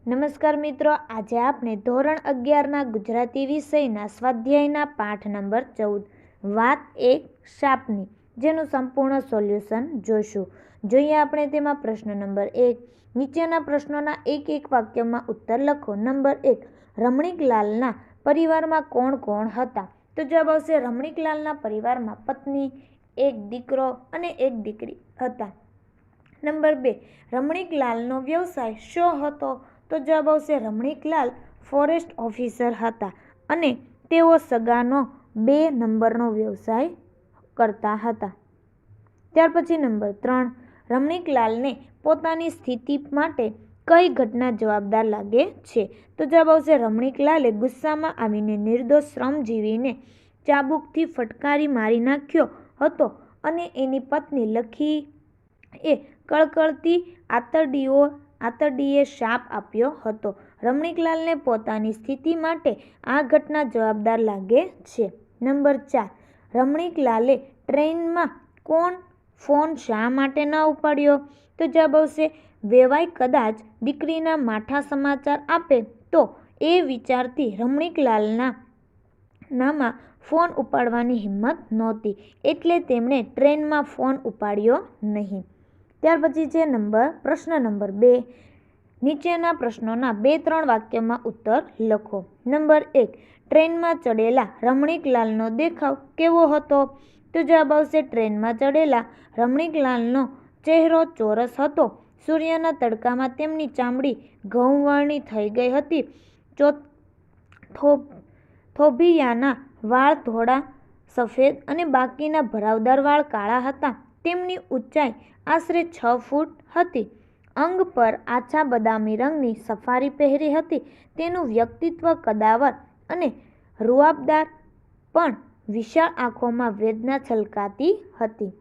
નમસ્કાર મિત્રો, આજે આપણે ધોરણ 11ના ગુજરાતી વિષયના સ્વાધ્યાયના પાઠ નંબર 14 વાત એક સાપની જેનું સંપૂર્ણ સોલ્યુશન જોઈશું. જોઈએ આપણે તેમાં પ્રશ્ન નંબર 1. નીચેના પ્રશ્નોના એક વાક્યમાં ઉત્તર લખો. નંબર 1. રમણીકલાલના પરિવારમાં કોણ કોણ હતા? તો જવાબ આવશે રમણીકલાલના પરિવારમાં પત્ની, એક દીકરો અને એક દીકરી હતા. નંબર 2. રમણીકલાલનો વ્યવસાય શો હતો? તો જવાબ આવશે રમણીકલાલ ફોરેસ્ટ ઓફિસર હતા અને તેઓ સગાનો 2 નંબરનો વ્યવસાય કરતા હતા. ત્યાર પછી નંબર 3. રમણીકલાલને પોતાની સ્થિતિ માટે કઈ ઘટના જવાબદાર લાગે છે? તો જવાબ આવશે રમણીકલાલે ગુસ્સામાં આવીને નિર્દોષ શ્રમજીવીને ચાબુકથી ફટકારી મારી નાખ્યો હતો અને એની પત્ની લખી એ કળકળતી આતરડીએ શાપ આપ્યો હતો. રમણીકલાલને પોતાની સ્થિતિ માટે આ ઘટના જવાબદાર લાગે છે. નંબર 4. રમણીકલાલે ટ્રેનમાં ફોન શા માટે ન ઉપાડ્યો? તો જવાબ આવશે વેવાઈ કદાચ દીકરીના માઠા સમાચાર આપે તો એ વિચારથી રમણીકલાલના નામાં ફોન ઉપાડવાની હિંમત નહોતી, એટલે તેમણે ટ્રેનમાં ફોન ઉપાડ્યો નહીં. ત્યાર પછી છે પ્રશ્ન નંબર 2. નીચેના પ્રશ્નોના 2-3 વાક્યમાં ઉત્તર લખો. નંબર 1. ટ્રેનમાં ચડેલા રમણીકલાલનો દેખાવ કેવો હતો? તો જવાબ આવશે ટ્રેનમાં ચડેલા રમણીકલાલનો ચહેરો ચોરસ હતો. સૂર્યના તડકામાં તેમની ચામડી ઘઉંવર્ણી થઈ ગઈ હતી. થોભિયાના વાળ થોડા સફેદ અને બાકીના ભરાવદાર વાળ કાળા હતા. તેમની ઊંચાઈ આશરે 6 ફૂટ હતી. અંગ પર આછા બદામી રંગની સફારી પહેરી હતી. તેનું વ્યક્તિત્વ કદાવર અને રૂઆબદાર પણ વિશાળ આંખોમાં વેદના છલકાતી હતી.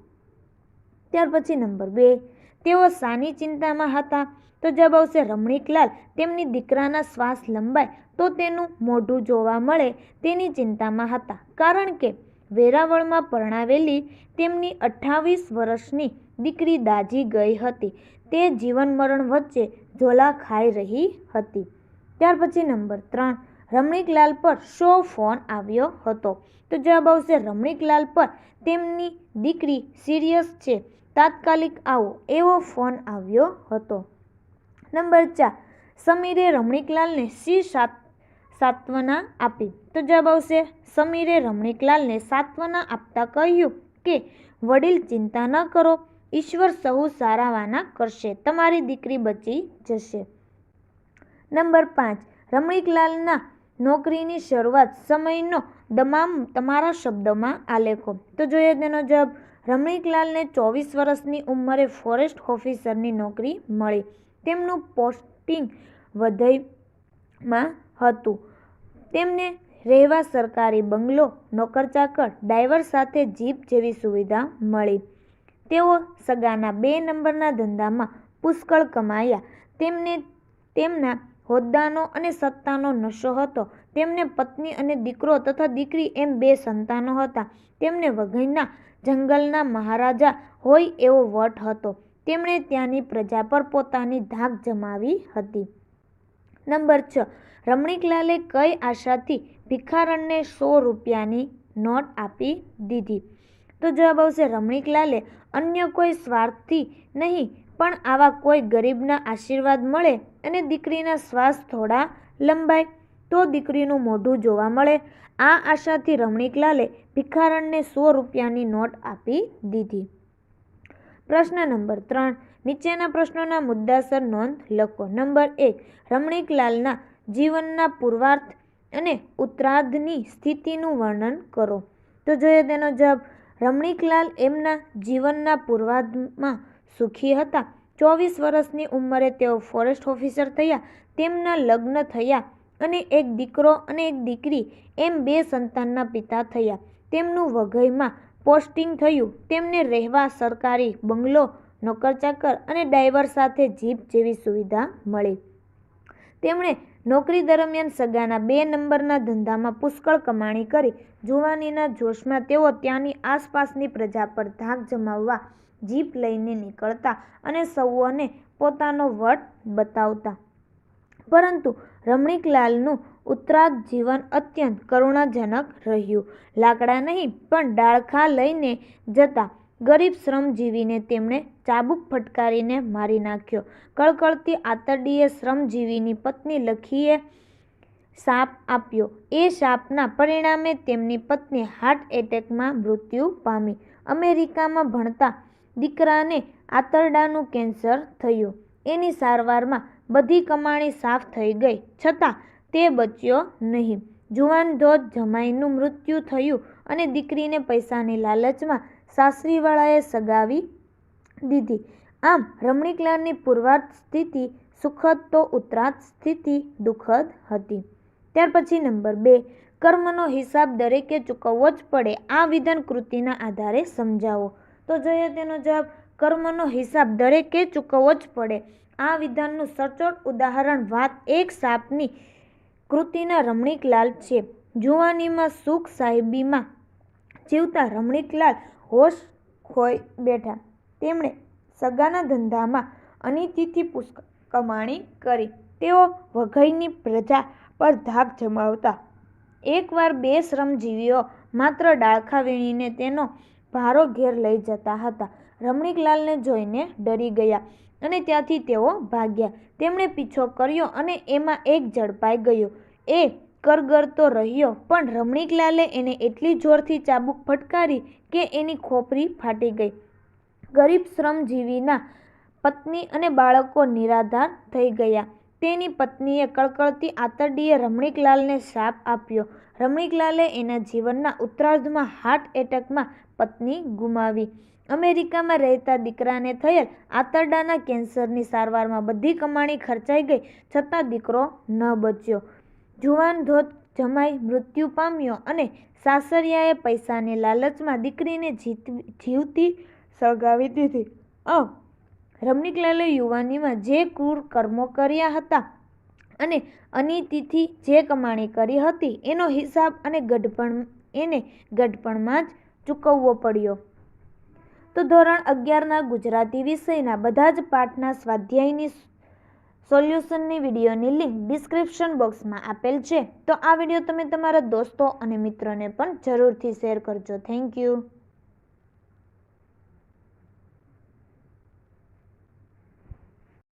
ત્યાર પછી નંબર 2. તેઓ શાની ચિંતામાં હતા? તો જવાબ આવશે રમણીકલાલ તેમની દીકરાના શ્વાસ લંબાય તો તેનું મોઢું જોવા મળે તેની ચિંતામાં હતા, કારણ કે વેરાવળમાં પરણાવેલી તેમની 28 વર્ષની દીકરી દાઝી ગઈ હતી. તે જીવન મરણ વચ્ચે ઝોલા ખાઈ રહી હતી. ત્યાર પછી નંબર 3. રમણીકલાલ પર શો ફોન આવ્યો હતો? તો જવાબ આવશે રમણીકલાલ પર તેમની દીકરી સિરિયસ છે, તાત્કાલિક આવો એવો ફોન આવ્યો હતો. નંબર 4. સમીરે રમણીકલાલને શી સાંત્વના આપી? તો જવાબ આવશે સમીરે રમણીકલાલને સાંત્વના આપતા કહ્યું કે વડીલ ચિંતા ન કરો, ઈશ્વર સહુ સારાવાના કરશે, તમારી દીકરી બચી જશે. નંબર 5. રમણીકલાલના નોકરીની શરૂઆત સમયનો તમારા શબ્દોમાં આલેખો. તો જોઈએ તેનો જવાબ. રમણીકલાલને 24 વર્ષની ઉંમરે ફોરેસ્ટ ઓફિસરની નોકરી મળી. તેમનું પોસ્ટિંગ વધઈમાં હતું. તેમને રહેવા સરકારી બંગલો, નોકરચાકર, ડ્રાઈવર સાથે જીપ જેવી સુવિધા મળી. તેઓ સગાના 2 નંબરના ધંધામાં પુષ્કળ કમાયા. તેમને તેમના હોદ્દાનો અને સત્તાનો નશો હતો. તેમને પત્ની અને દીકરો તથા દીકરી એમ 2 સંતાનો હતા. તેમને વઘઈના જંગલના મહારાજા હોય એવો વટ હતો. તેમણે ત્યાંની પ્રજા પર પોતાની ધાક જમાવી હતી. નંબર 6. રમણીકલાલે કઈ આશાથી ભિખારણને 100 રૂપિયાની નોટ આપી દીધી? તો જવાબ આવશે રમણીકલાલે અન્ય કોઈ સ્વાર્થથી નહીં પણ આવા કોઈ ગરીબના આશીર્વાદ મળે અને દીકરીના શ્વાસ થોડા લંબાય તો દીકરીનું મોઢું જોવા મળે, આ આશાથી રમણીકલાલે ભિખારણને 100 રૂપિયાની નોટ આપી દીધી. પ્રશ્ન નંબર 3. નીચેના પ્રશ્નોના મુદ્દાસર નોંધ લખો. નંબર 1. રમણીકલાલના જીવનના પૂર્વાર્ધ અને ઉત્તરાર્ધની સ્થિતિનું વર્ણન કરો. તો જોઈએ તેનો જવાબ. રમણીકલાલ એમના જીવનના પૂર્વાર્ધમાં સુખી હતા. 24 વર્ષની ઉંમરે તેઓ ફોરેસ્ટ ઓફિસર થયા. તેમના લગ્ન થયા અને એક દીકરો અને એક દીકરી એમ 2 સંતાનના પિતા થયા. તેમનું વઘઈમાં પોસ્ટિંગ થયું. તેમને રહેવા સરકારી બંગલો, નોકરચાકર અને ડ્રાઈવર સાથે જીપ જેવી સુવિધા મળી. તેમણે નોકરી દરમિયાન સગાના 2 નંબરના ધંધામાં પુષ્કળ કમાણી કરી. જુવાનીના જોશમાં તેઓ ત્યાંની આસપાસની પ્રજા પર ધાક જમાવવા જીપ લઈને નીકળતા અને સૌને પોતાનો વટ બતાવતા. પરંતુ રમણીકલાલનું ઉત્તરાર્ધ જીવન અત્યંત કરુણાજનક રહ્યું. લાકડા નહીં પણ ડાળખા લઈને જતા ગરીબ શ્રમજીવીને તેમણે ચાબુક ફટકારીને મારી નાખ્યો. કળકળતી આતરડીએ શ્રમજીવીની પત્ની લખીએ શાપ આપ્યો. એ શાપના પરિણામે તેમની પત્ની હાર્ટ એટેકમાં મૃત્યુ પામી. અમેરિકામાં ભણતા દીકરાને આંતરડાનું કેન્સર થયું. એની સારવારમાં બધી કમાણી સાફ થઈ ગઈ છતાં તે બચ્યો નહીં. જુવાન ધોધ જમાઈનું મૃત્યુ થયું અને દીકરીને પૈસાની લાલચમાં સાસરીવાળાએ સગાવી દીધી. આમ રમણીકલાલની પૂર્વાર્ધ સ્થિતિ સુખદ તો ઉત્તરાર્ધ સ્થિતિ દુઃખદ હતી. ત્યાર પછી નંબર 2, કર્મનો હિસાબ દરેકે ચૂકવવો જ પડે. આ વિધાન કૃતિના આધારે સમજાવો. તો જોઈએ તેનો જવાબ, કર્મનો હિસાબ દરેકે ચૂકવવો જ પડે. આ વિધાનનું સચોટ ઉદાહરણ વાત એક સાપની કૃતિના રમણીકલાલ છે. જુવાનીમાં સુખ સાહેબીમાં જીવતા રમણીકલાલ હોશ ખોઈ બેઠા. તેમણે સગાના ધંધામાં અનીતિથી પુષ્કળ કમાણી કરી. તેઓ વઘઈની પ્રજા પર ધાક જમાવતા. એકવાર 2 શ્રમજીવીઓ માત્ર ડાળખા વીણીને તેનો ભારો ઘેર લઈ જતા હતા. રમણીકલાલને જોઈને ડરી ગયા અને ત્યાંથી તેઓ ભાગ્યા. તેમણે પીછો કર્યો અને એમાં એક ઝડપાઈ ગયો. એ કરગરતો રહ્યો પણ રમણીકલાલે એને એટલી જોરથી ચાબુક ફટકારી કે એની ખોપરી ફાટી ગઈ. ગરીબ શ્રમજીવીના પત્ની અને બાળકો નિરાધાર થઈ ગયા. તેની પત્નીએ કળકળતી આંતરડીએ રમણીકલાલને શાપ આપ્યો. રમણીકલાલે એના જીવનના ઉત્તરાર્ધમાં હાર્ટ એટેકમાં પત્ની ગુમાવી. અમેરિકામાં રહેતા દીકરાને થયેલ આંતરડાના કેન્સરની સારવારમાં બધી કમાણી ખર્ચાઈ ગઈ છતાં દીકરો ન બચ્યો. જુવાન ધોધ જમાઈ મૃત્યુ પામ્યો અને સાસરિયાએ પૈસાની લાલચમાં દીકરીને જીવતી સળગાવી દીધી. રમણીકલાલે યુવાનીમાં જે ક્રૂર કર્મો કર્યા હતા અને અનીતિથી જે કમાણી કરી હતી એનો હિસાબ એને ગઢપણમાં જ ચૂકવવો પડ્યો. તો ધોરણ 11ના ગુજરાતી વિષયના બધા જ પાઠના સ્વાધ્યાયની સોલ્યુશનની વિડીયોની લિંક ડિસ્ક્રિપ્શન બોક્સમાં આપેલ છે. તો આ વિડીયો તમે તમારા દોસ્તો અને મિત્રોને પણ જરૂરથી શેર કરજો. Thank you.